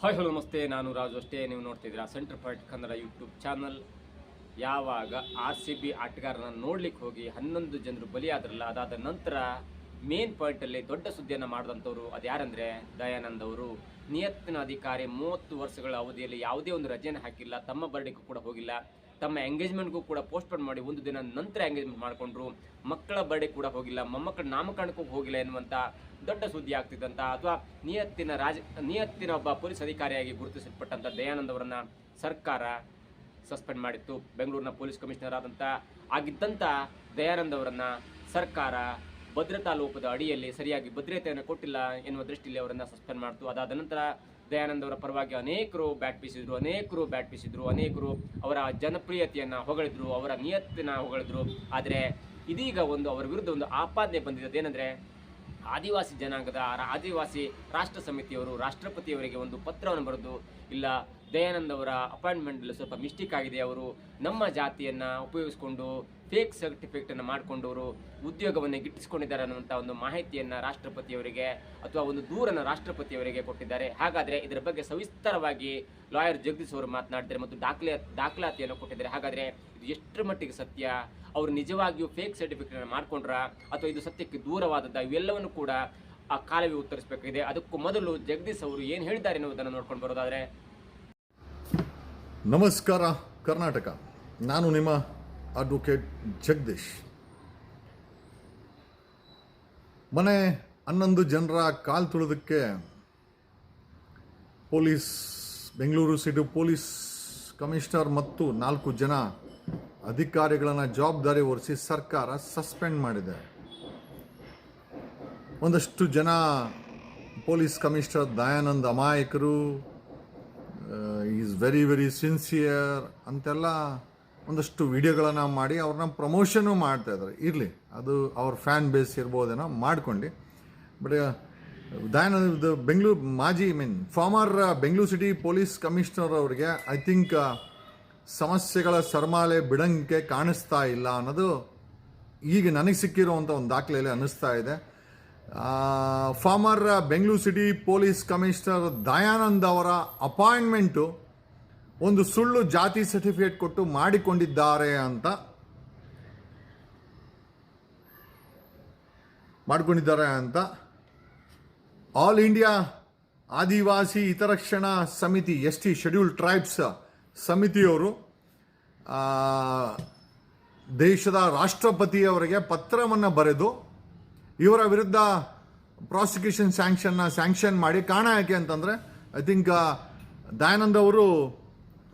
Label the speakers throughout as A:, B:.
A: Hi hello ನಮಸ್ತೆ, ನಾನು ರಾಜು ಅಷ್ಟೇ. ನೀವು ನೋಡ್ತಿದ್ದೀರಾ centre point Kannada YouTube channel. ಯಾವಾಗ RCB ಆಟಗಾರನ ನೋಡ್ಲಿಕ್ಕೆ ಹೋಗಿ 11 ಜನರು ಬಲಿಯಾದ್ರಲ್ಲ, ಅದಾದ ನಂತರ ಮೇನ್ ಪಾಯಿಂಟಲ್ಲಿ ದೊಡ್ಡ ಸುದ್ದಿಯನ್ನು ಮಾಡಿದಂಥವ್ರು ಅದು ಯಾರಂದರೆ ದಯಾನಂದ್ ಅವರು. ನಿಯತ್ತಿನ ಅಧಿಕಾರಿ 30 ವರ್ಷಗಳ ಅವಧಿಯಲ್ಲಿ ಯಾವುದೇ ಒಂದು ರಜೆಯನ್ನು ಹಾಕಿಲ್ಲ, ತಮ್ಮ ಬರ್ಡೇಗೂ ಕೂಡ ಹೋಗಿಲ್ಲ, ತಮ್ಮ ಎಂಗೇಜ್ಮೆಂಟ್ಗೂ ಕೂಡ ಪೋಸ್ಟ್ಪೋನ್ ಮಾಡಿ ಒಂದು ದಿನ ನಂತರ ಎಂಗೇಜ್ಮೆಂಟ್ ಮಾಡಿಕೊಂಡ್ರು, ಮಕ್ಕಳ ಬರ್ಡೇ ಕೂಡ ಹೋಗಿಲ್ಲ, ಮೊಮ್ಮಕ್ಕಳ ನಾಮಕರಣಕ್ಕೂ ಹೋಗಿಲ್ಲ ಎನ್ನುವಂಥ ದೊಡ್ಡ ಸುದ್ದಿ ಆಗ್ತಿದ್ದಂಥ ಅಥವಾ ನಿಯತ್ತಿನ ಒಬ್ಬ ಪೊಲೀಸ್ ಅಧಿಕಾರಿಯಾಗಿ ಗುರುತಿಸಲ್ಪಟ್ಟಂಥ ದಯಾನಂದ್ ಅವರನ್ನು ಸರ್ಕಾರ ಸಸ್ಪೆಂಡ್ ಮಾಡಿತ್ತು. ಬೆಂಗಳೂರಿನ ಪೊಲೀಸ್ ಕಮಿಷನರ್ ಆಗಿದ್ದಂಥ ದಯಾನಂದ್ ಅವರನ್ನು ಸರ್ಕಾರ ಭದ್ರತಾ ಲೋಪದ ಅಡಿಯಲ್ಲಿ ಸರಿಯಾಗಿ ಭದ್ರತೆಯನ್ನು ಕೊಟ್ಟಿಲ್ಲ ಎನ್ನುವ ದೃಷ್ಟಿಯಲ್ಲಿ ಅವರನ್ನು ಸಸ್ಪೆಂಡ್ ಮಾಡಿತು. ಅದಾದ ನಂತರ ದಯಾನಂದ್ ಅವರ ಪರವಾಗಿ ಅನೇಕರು ಬ್ಯಾಟ್ ಬೀಸಿದ್ರು, ಅನೇಕರು ಅವರ ಜನಪ್ರಿಯತೆಯನ್ನು ಹೊಗಳಿದ್ರು, ಅವರ ನಿಯತ್ತಿನ ಹೊಗಳಿದ್ರು. ಆದರೆ ಇದೀಗ ಅವರ ವಿರುದ್ಧ ಒಂದು ಆಪಾದನೆ ಬಂದಿದೆ. ಏನಂದರೆ ಆದಿವಾಸಿ ಜನಾಂಗದ ಆದಿವಾಸಿ ರಾಷ್ಟ್ರ ಸಮಿತಿಯವರು ರಾಷ್ಟ್ರಪತಿಯವರಿಗೆ ಒಂದು ಪತ್ರವನ್ನು ಬರೆದು, ಇಲ್ಲ ದಯಾನಂದ್ ಅವರ ಅಪಾಯಿಂಟ್ಮೆಂಟಲ್ಲಿ ಸ್ವಲ್ಪ ಮಿಸ್ಟೇಕ್ ಆಗಿದೆ, ಅವರು ನಮ್ಮ ಜಾತಿಯನ್ನು ಉಪಯೋಗಿಸಿಕೊಂಡು ಫೇಕ್ ಸರ್ಟಿಫಿಕೇಟನ್ನು ಮಾಡಿಕೊಂಡವರು ಉದ್ಯೋಗವನ್ನು ಗಿಟ್ಟಿಸಿಕೊಂಡಿದ್ದಾರೆ ಅನ್ನುವಂಥ ಒಂದು ಮಾಹಿತಿಯನ್ನು ರಾಷ್ಟ್ರಪತಿಯವರಿಗೆ ಅಥವಾ ಒಂದು ದೂರನ್ನು ರಾಷ್ಟ್ರಪತಿಯವರಿಗೆ ಕೊಟ್ಟಿದ್ದಾರೆ. ಹಾಗಾದರೆ ಇದರ ಬಗ್ಗೆ ಸವಿಸ್ತರವಾಗಿ ಲಾಯರ್ ಜಗದೀಶ್ ಅವರು ಮಾತನಾಡಿದ್ದಾರೆ ಮತ್ತು ದಾಖಲಾತಿಯನ್ನು ಕೊಟ್ಟಿದ್ದಾರೆ. ಹಾಗಾದರೆ ಇದು ಎಷ್ಟರ ಮಟ್ಟಿಗೆ ಸತ್ಯ, ಅವರು ನಿಜವಾಗಿಯೂ ಫೇಕ್ ಸರ್ಟಿಫಿಕೇಟನ್ನು ಮಾಡಿಕೊಂಡ್ರ ಅಥವಾ ಇದು ಸತ್ಯಕ್ಕೆ ದೂರವಾದದ್ದ, ಇವೆಲ್ಲವನ್ನು ಕೂಡ ಆ ಕಾಲವೇ ಉತ್ತರಿಸಬೇಕಾಗಿದೆ. ಅದಕ್ಕೂ ಮೊದಲು ಜಗದೀಶ್ ಅವರು ಏನು ಹೇಳಿದ್ದಾರೆ ಎನ್ನುವುದನ್ನು ನೋಡ್ಕೊಂಡು ಬರೋದಾದರೆ,
B: ನಮಸ್ಕಾರ ಕರ್ನಾಟಕ, ನಾನು ನಿಮ್ಮ ಅಡ್ವೊಕೇಟ್ ಜಗದೀಶ್. ಮನೆ 11 ಜನರ ಕಾಲು ತುಳಿದಕ್ಕೆ ಬೆಂಗಳೂರು ಸಿಟಿ ಪೊಲೀಸ್ ಕಮಿಷನರ್ ಮತ್ತು 4 ಜನ ಅಧಿಕಾರಿಗಳನ್ನು ಜವಾಬ್ದಾರಿ ಹೊರಿಸಿ ಸರ್ಕಾರ ಸಸ್ಪೆಂಡ್ ಮಾಡಿದೆ. ಒಂದಷ್ಟು ಜನ ಪೊಲೀಸ್ ಕಮಿಷನರ್ ದಯಾನಂದ್ ಅಮಾಯಕರು, ಈಸ್ ವೆರಿ ಸಿನ್ಸಿಯರ್ ಅಂತೆಲ್ಲ ಒಂದಷ್ಟು ವಿಡಿಯೋಗಳನ್ನು ಮಾಡಿ ಅವ್ರನ್ನ ಪ್ರಮೋಷನ್ನು ಮಾಡ್ತಾ ಇದ್ದಾರೆ. ಇರಲಿ, ಅದು ಅವ್ರ ಫ್ಯಾನ್ ಬೇಸ್ ಇರ್ಬೋದೇನೋ ಮಾಡ್ಕೊಂಡು. But Dayanand farmer Bengaluru city police commissioner ಅವರಿಗೆ ಐ ಥಿಂಕ್ ಸಮಸ್ಯೆಗಳ ಸರ್ಮಾಲೆ ಬಿಡಂಗೆ ಕಾಣಿಸ್ತಾ ಇಲ್ಲ ಅನ್ನೋದು ಈಗ ನನಗೆ ಸಿಕ್ಕಿರುವಂಥ ಒಂದು ದಾಖಲೆಯಲ್ಲಿ ಅನ್ನಿಸ್ತಾ ಇದೆ. Farmer Bengaluru city police commissioner Dayanand ಅವರ ಅಪಾಯಿಂಟ್ಮೆಂಟು ಒಂದು ಸುಳ್ಳು ಜಾತಿ ಸರ್ಟಿಫಿಕೇಟ್ ಕೊಟ್ಟು ಮಾಡಿಕೊಂಡಿದ್ದಾರೆ ಅಂತ ಆಲ್ ಇಂಡಿಯಾ ಆದಿವಾಸಿ ಹಿತರಕ್ಷಣಾ ಸಮಿತಿ ST ಶೆಡ್ಯೂಲ್ಡ್ ಟ್ರೈಬ್ಸ್ ಸಮಿತಿಯವರು ದೇಶದ ರಾಷ್ಟ್ರಪತಿಯವರಿಗೆ ಪತ್ರವನ್ನು ಬರೆದು ಇವರ ವಿರುದ್ಧ ಪ್ರಾಸಿಕ್ಯೂಷನ್ ಸ್ಯಾಂಕ್ಷನ್ ಮಾಡಿ. ಕಾರಣ ಯಾಕೆ ಅಂತಂದರೆ ಐ ಥಿಂಕ್ ದಯಾನಂದ್ ಅವರು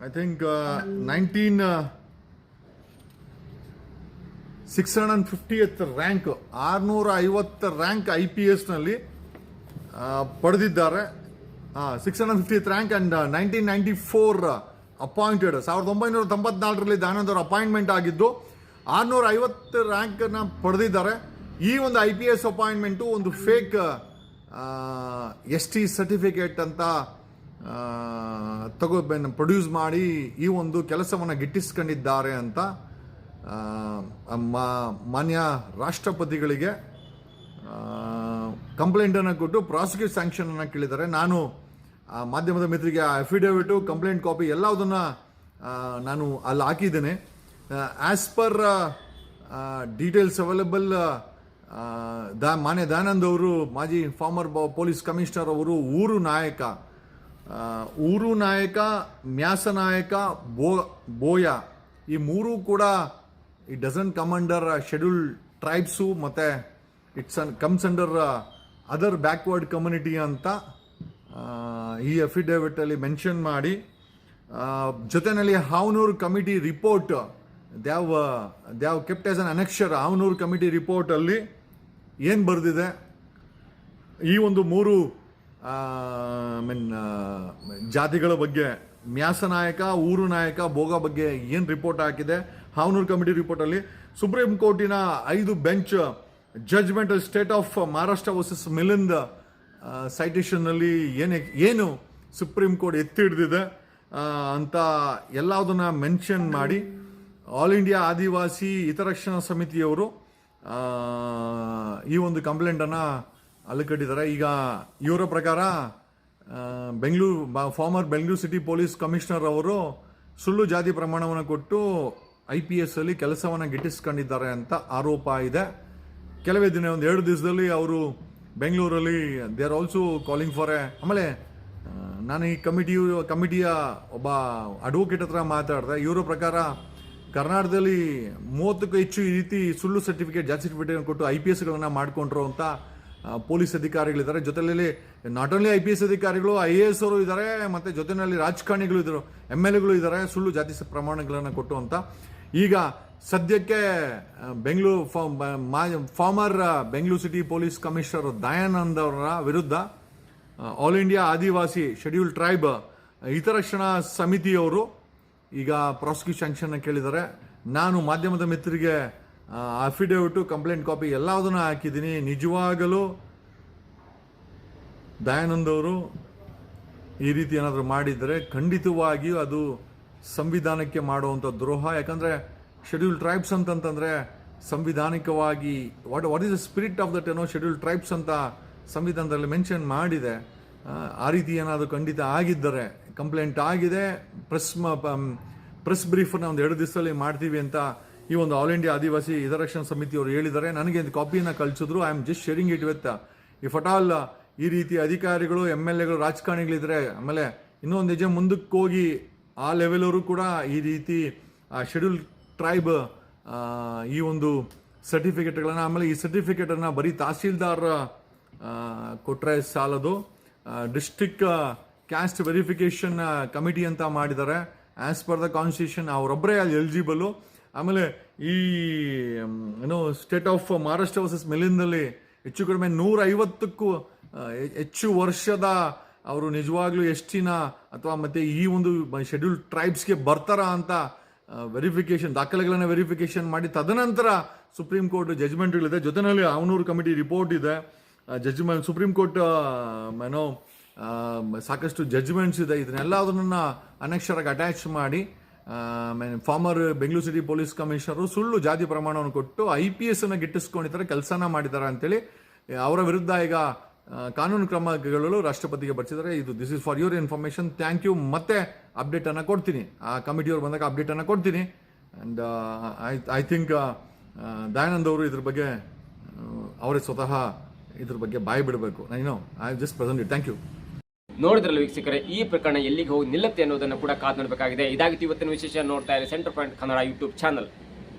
B: 650th ರ್ಯಾಂಕ್ 650 ರ್ಯಾಂಕ್ IPSನಲ್ಲಿ ಪಡೆದಿದ್ದಾರೆ. 650th rank and 1994 appointed. 1994ರಲ್ಲಿ ದಯಾನಂದ್ ಅವರ ಅಪಾಯಿಂಟ್ಮೆಂಟ್ ಆಗಿದ್ದು 650 ರ್ಯಾಂಕನ್ನು ಪಡೆದಿದ್ದಾರೆ. ಈ ಒಂದು IPS ಅಪಾಯಿಂಟ್ಮೆಂಟು ಒಂದು ಫೇಕ್ ST ಸರ್ಟಿಫಿಕೇಟ್ ಅಂತ ಪ್ರೊಡ್ಯೂಸ್ ಮಾಡಿ ಈ ಒಂದು ಕೆಲಸವನ್ನು ಗಿಟ್ಟಿಸ್ಕೊಂಡಿದ್ದಾರೆ ಅಂತ ಮಾನ್ಯ ರಾಷ್ಟ್ರಪತಿಗಳಿಗೆ ಕಂಪ್ಲೇಂಟನ್ನು ಕೊಟ್ಟು ಪ್ರಾಸಿಕ್ಯೂಟ್ ಸ್ಯಾಂಕ್ಷನನ್ನು ಕೇಳಿದ್ದಾರೆ. ನಾನು ಮಾಧ್ಯಮದ ಮಿತ್ರರಿಗೆ ಅಫಿಡೇವಿಟು, ಕಂಪ್ಲೇಂಟ್ ಕಾಪಿ ಎಲ್ಲದನ್ನು ನಾನು ಅಲ್ಲಿ ಹಾಕಿದ್ದೇನೆ. ಆ್ಯಸ್ ಪರ್ ಡೀಟೇಲ್ಸ್ ಅವೈಲಬಲ್, ಮಾನ್ಯ ದಯಾನಂದ್ ಅವರು ಮಾಜಿ ಫಾರ್ಮರ್ ಪೊಲೀಸ್ ಕಮಿಷನರ್ ಅವರು ಊರು ನಾಯಕ, ಮ್ಯಾಸ ನಾಯಕ, ಬೋಯ, ಈ ಮೂರೂ ಕೂಡ it doesn't come under scheduled tribes ಮತ್ತು comes under other backward community ಅಂತ ಈ ಅಫಿಡೇವಿಟಲ್ಲಿ ಮೆನ್ಷನ್ ಮಾಡಿ, ಜೊತೆಯಲ್ಲಿ Havanur committee report they have kept as an annexure. Havanur committee ರಿಪೋರ್ಟಲ್ಲಿ ಏನು ಬರೆದಿದೆ, ಈ ಒಂದು 3 ಜಾತಿಗಳ ಬಗ್ಗೆ, ಮ್ಯಾಸ ನಾಯಕ, ಊರು ನಾಯಕ, ಬೋಗ ಬಗ್ಗೆ ಏನು ರಿಪೋರ್ಟ್ ಹಾಕಿದೆ ಹಾವನೂರು ಕಮಿಟಿ ರಿಪೋರ್ಟಲ್ಲಿ, ಸುಪ್ರೀಂ ಕೋರ್ಟಿನ 5 bench judgement state of Maharashtra versus Milind ಸೈಟೇಷನ್ನಲ್ಲಿ ಏನು ಸುಪ್ರೀಂ ಕೋರ್ಟ್ ಎತ್ತಿ ಹಿಡಿದಿದೆ ಅಂತ ಎಲ್ಲದನ್ನ ಮೆನ್ಷನ್ ಮಾಡಿ ಆಲ್ ಇಂಡಿಯಾ ಆದಿವಾಸಿ ಹಿತರಕ್ಷಣಾ ಸಮಿತಿಯವರು ಈ ಒಂದು ಕಂಪ್ಲೇಂಟನ್ನು ಅಲ್ಲಿ ಕಟ್ಟಿದ್ದಾರೆ. ಈಗ ಇವರ ಪ್ರಕಾರ former Bengaluru city police commissioner ಅವರು ಸುಳ್ಳು ಜಾತಿ ಪ್ರಮಾಣವನ್ನು ಕೊಟ್ಟು IPS ಅಲ್ಲಿ ಕೆಲಸವನ್ನು ಗಿಟ್ಟಿಸ್ಕೊಂಡಿದ್ದಾರೆ ಅಂತ ಆರೋಪ ಇದೆ. ಕೆಲವೇ ದಿನ ಒಂದು 2 ದಿವಸದಲ್ಲಿ ಅವರು ಬೆಂಗಳೂರಲ್ಲಿ they are also calling for ಆಮೇಲೆ ನಾನು ಈ ಕಮಿಟಿಯ ಒಬ್ಬ ಅಡ್ವೊಕೇಟ್ ಹತ್ರ ಮಾತಾಡಿದೆ. ಇವರ ಪ್ರಕಾರ ಕರ್ನಾಟಕದಲ್ಲಿ 30ಕ್ಕೂ ಹೆಚ್ಚು ಈ ರೀತಿ ಸುಳ್ಳು ಜಾತಿ ಸರ್ಟಿಫಿಕೇಟ್ ಕೊಟ್ಟು IPSಗಳನ್ನು ಮಾಡಿಕೊಂಡ್ರು ಅಂತ ಪೊಲೀಸ್ ಅಧಿಕಾರಿಗಳಿದ್ದಾರೆ. ಜೊತೆಯಲ್ಲಿ ನಾಟ್ ಓನ್ಲಿ IPS ಅಧಿಕಾರಿಗಳು, IAS ಅವರು ಇದ್ದಾರೆ, ಮತ್ತೆ ಜೊತೆಯಲ್ಲಿ ರಾಜಕಾರಣಿಗಳು ಇದ್ದಾರೆ, MLAಗಳು ಇದ್ದಾರೆ, ಸುಳ್ಳು ಜಾತಿ ಪ್ರಮಾಣಗಳನ್ನು ಕೊಟ್ಟು ಅಂತ. ಈಗ ಸದ್ಯಕ್ಕೆ farmer Bengaluru city police commissioner Dayanand ಅವರ ವಿರುದ್ಧ ಆಲ್ ಇಂಡಿಯಾ ಆದಿವಾಸಿ ಶೆಡ್ಯೂಲ್ ಟ್ರೈಬ್ ಹಿತರಕ್ಷಣಾ ಸಮಿತಿಯವರು ಈಗ ಪ್ರಾಸಿಕ್ಯೂಷನ್ ಕೇಳಿದ್ದಾರೆ. ನಾನು ಮಾಧ್ಯಮದ ಮಿತ್ರರಿಗೆ ಅಫಿಡೇವಿಟು, ಕಂಪ್ಲೇಂಟ್ ಕಾಪಿ ಎಲ್ಲದನ್ನು ಹಾಕಿದ್ದೀನಿ. ನಿಜವಾಗಲೂ ದಯಾನಂದ್ ಅವರು ಈ ರೀತಿ ಏನಾದರೂ ಮಾಡಿದರೆ ಖಂಡಿತವಾಗಿಯೂ ಅದು ಸಂವಿಧಾನಕ್ಕೆ ಮಾಡುವಂಥ ದ್ರೋಹ. ಯಾಕಂದರೆ ಶೆಡ್ಯೂಲ್ ಟ್ರೈಬ್ಸ್ ಅಂತಂತಂದರೆ ಸಂವಿಧಾನಿಕವಾಗಿ what is the spirit of that schedule tribes ಅಂತ ಸಂವಿಧಾನದಲ್ಲಿ ಮೆನ್ಷನ್ ಮಾಡಿದೆ. ಆ ರೀತಿ ಏನಾದರೂ ಖಂಡಿತ ಆಗಿದ್ದರೆ ಕಂಪ್ಲೇಂಟ್ ಆಗಿದೆ. ಪ್ರೆಸ್ ಬ್ರೀಫನ್ನು ಒಂದು 2 ದಿವಸದಲ್ಲಿ ಮಾಡ್ತೀವಿ ಅಂತ ಈ ಒಂದು ಆಲ್ ಇಂಡಿಯಾ ಆದಿವಾಸಿ ಹಿತರಕ್ಷಣಾ ಸಮಿತಿಯವರು ಹೇಳಿದ್ದಾರೆ. ನನಗೆ ಒಂದು ಕಾಪಿಯನ್ನು ಕಳಿಸಿದ್ರು. I am just sharing it with if at all ಈ ರೀತಿ ಅಧಿಕಾರಿಗಳು, MLAಗಳು, ರಾಜಕಾರಣಿಗಳಿದ್ರೆ, ಆಮೇಲೆ ಇನ್ನೊಂದು ನಿಜ ಮುಂದಕ್ಕೆ ಹೋಗಿ ಆ ಲೆವೆಲವರು ಕೂಡ ಈ ರೀತಿ ಶೆಡ್ಯೂಲ್ ಟ್ರೈಬ್ ಈ ಒಂದು ಸರ್ಟಿಫಿಕೇಟ್ಗಳನ್ನು, ಆಮೇಲೆ ಈ ಸರ್ಟಿಫಿಕೇಟನ್ನು ಬರೀ ತಹಸೀಲ್ದಾರ್ ಕೊಟ್ಟರೆ ಸಾಲದು, ಡಿಸ್ಟ್ರಿಕ್ಟ್ ಕ್ಯಾಸ್ಟ್ ವೆರಿಫಿಕೇಷನ್ ಕಮಿಟಿ ಅಂತ ಮಾಡಿದ್ದಾರೆ. ಆ್ಯಸ್ ಪರ್ ದ ಕಾನ್ಸ್ಟಿಟ್ಯೂಷನ್ ಅವರೊಬ್ಬರೇ ಅಲ್ಲಿ ಎಲಿಜಿಬಲು. ಆಮೇಲೆ ಈ ಸ್ಟೇಟ್ ಆಫ್ ಮಹಾರಾಷ್ಟ್ರ ವರ್ಸಸ್ ಮಿಲಿಂದಲ್ಲಿ ಹೆಚ್ಚು ಕಡಿಮೆ 150ಕ್ಕೂ ಹೆಚ್ಚು ವರ್ಷದ ಅವರು ನಿಜವಾಗ್ಲೂ ಎಷ್ಟಿನ ಅಥವಾ ಮತ್ತೆ ಈ ಒಂದು ಶೆಡ್ಯೂಲ್ ಟ್ರೈಬ್ಸ್ಗೆ ಬರ್ತಾರಾ ಅಂತ ವೆರಿಫಿಕೇಶನ್, ದಾಖಲೆಗಳನ್ನು ವೆರಿಫಿಕೇಶನ್ ಮಾಡಿ ತದನಂತರ ಸುಪ್ರೀಂ ಕೋರ್ಟ್ ಜಜ್ಮೆಂಟ್ಗಳಿದೆ. ಜೊತೆಯಲ್ಲಿ ಅವನೂರು ಕಮಿಟಿ ರಿಪೋರ್ಟ್ ಇದೆ. ಜಜ್ಮೆಂಟ್ ಸುಪ್ರೀಂ ಕೋರ್ಟ್ ಸಾಕಷ್ಟು ಜಜ್ಮೆಂಟ್ಸ್ ಇದೆ. ಇದನ್ನೆಲ್ಲದನ್ನ ಅನಕ್ಷರಾಗಿ ಅಟ್ಯಾಚ್ ಮಾಡಿ former Bengaluru city police commissioner ಸುಳ್ಳು ಜಾತಿ ಪ್ರಮಾಣವನ್ನು ಕೊಟ್ಟು IPS ಅನ್ನು ಗಿಟ್ಟಿಸ್ಕೊಂಡಿದ್ದಾರೆ, ಕೆಲಸನ ಮಾಡಿದ್ದಾರೆ ಅಂತೇಳಿ ಅವರ ವಿರುದ್ಧ ಈಗ ಕಾನೂನು ಕ್ರಮಗಳು ರಾಷ್ಟ್ರಪತಿಗೆ ಬರ್ತಿದ್ದಾರೆ. This is for your information. Thank you. ಮತ್ತೆ ಅಪ್ಡೇಟ್ ಅನ್ನು ಕೊಡ್ತೀನಿ, ಆ ಕಮಿಟಿಯವರು ಬಂದಾಗ ಅಪ್ಡೇಟ್ ಅನ್ನು ಕೊಡ್ತೀನಿ. ಅಂಡ್ ಐ ಥಿಂಕ್ ದಯಾನಂದ್ ಅವರು ಇದ್ರ ಬಗ್ಗೆ ಅವರೇ ಸ್ವತಃ ಇದ್ರ ಬಗ್ಗೆ ಬಾಯಿ ಬಿಡಬೇಕು. I just present it. Thank you.
A: ನೋಡಿದ್ರಲ್ಲ ವೀಕ್ಷಕರೇ, ಈ ಪ್ರಕರಣ ಎಲ್ಲಿಗೆ ಹೋಗಿ ನಿಲ್ಲುತ್ತೆ ಅನ್ನೋದನ್ನು ಕೂಡ ಕಾದು ನೋಡಬೇಕಾಗಿದೆ. ಇದಾಗಿತ್ತು ಇವತ್ತಿನ ವಿಶೇಷ. ನೋಡ್ತಾ ಇರಿ centre point Kannada YouTube channel.